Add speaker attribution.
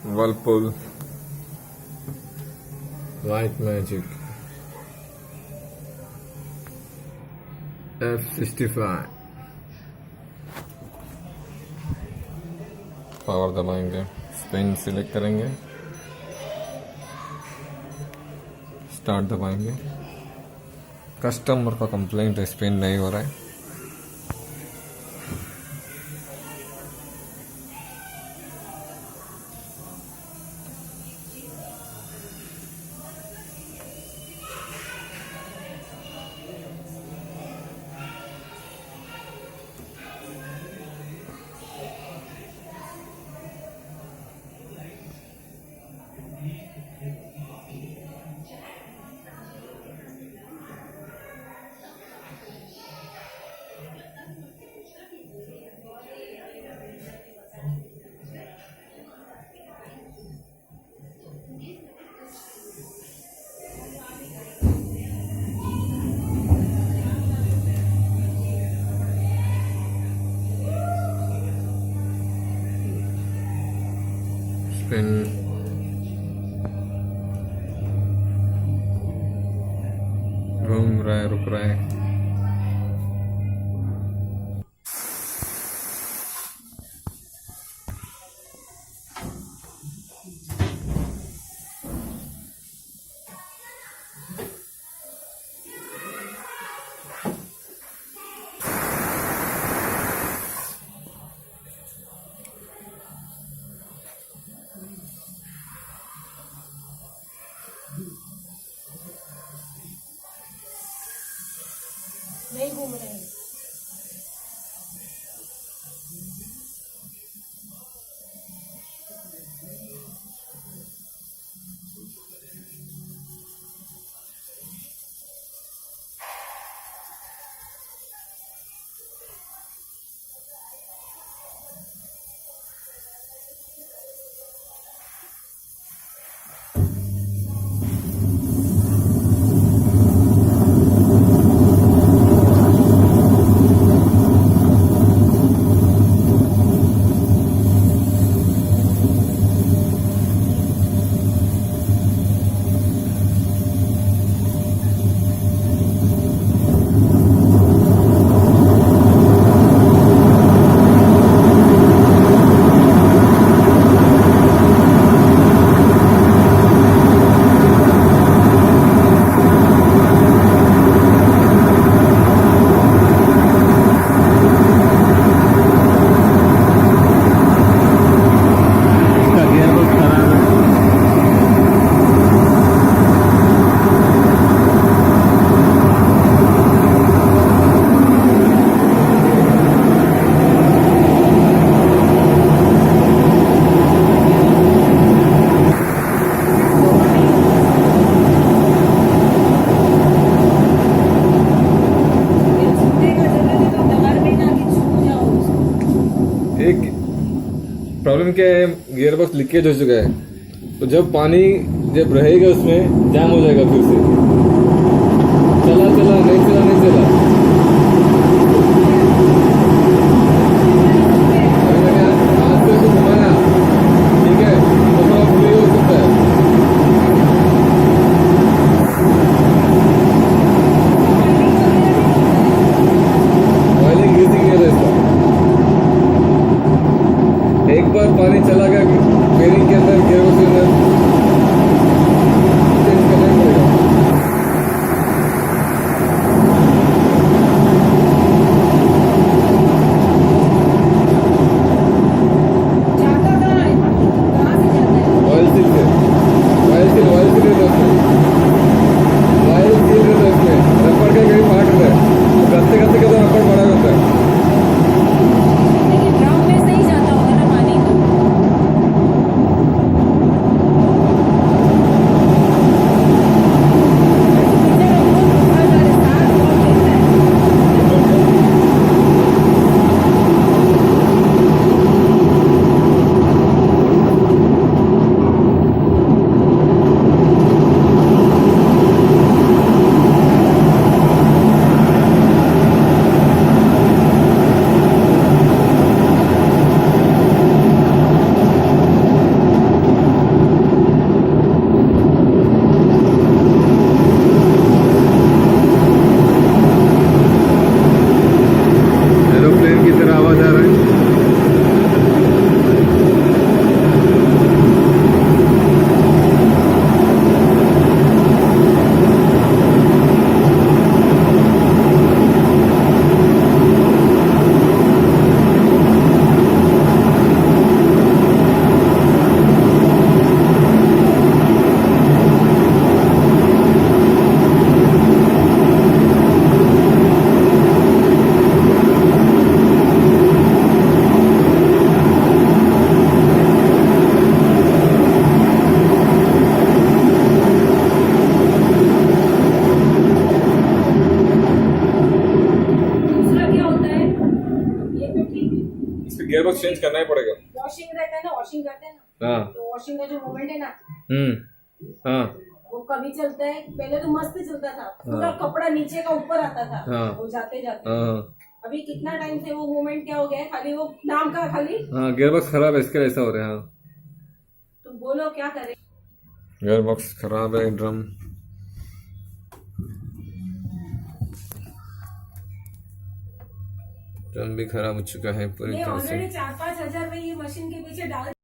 Speaker 1: Whirlpool, White Magic, F65। Power दबाएंगे, spin select करेंगे, start दबाएंगे। कस्टमर का कंप्लेंट है, स्पिन नहीं हो रहा है। स्पिन घूम रहा है, रुक रहा है।
Speaker 2: नहीं घूम रहे हैं।
Speaker 1: एक प्रॉब्लम क्या है, गियर बॉक्स लीकेज हो चुका है, तो जब पानी जब रहेगा उसमें जाम हो जाएगा फिर से। चला चला नहीं चला नहीं चला। अभी मैंने हाथ से उसको घुमाया, ठीक है, तो थोड़ा फ्री हो सकता है। ऑयलिंग ग्रीसिंग नहीं रहता इसका। एक बार पानी चला गया बेरिंग के अंदर, गियर बॉक्स के अंदर, चेंज करना ही पड़ेगा। बॉक्स चेंज करना ही पड़ेगा।
Speaker 2: वॉशिंग रहता है ना, वॉशिंग करते हैं ना,
Speaker 1: हाँ
Speaker 2: तो वॉशिंग का जो मोमेंट है ना,
Speaker 1: हाँ
Speaker 2: वो कभी चलता है। पहले तो मस्त चलता था, पूरा कपड़ा नीचे का ऊपर आता था,
Speaker 1: हाँ।
Speaker 2: वो जाते जाते।
Speaker 1: हाँ
Speaker 2: अभी कितना टाइम से वो मोमेंट क्या हो गया है, खाली वो नाम का खाली।
Speaker 1: हाँ, गियर बॉक्स खराब है इसके लिए ऐसा हो रहा है। हाँ,
Speaker 2: तुम बोलो क्या करे।
Speaker 1: गियर बॉक्स खराब है, ड्रम भी खराब हो चुका है पूरी
Speaker 2: ये
Speaker 1: तरह से।
Speaker 2: ऑलरेडी 4-5 हजार में ये मशीन के पीछे डाल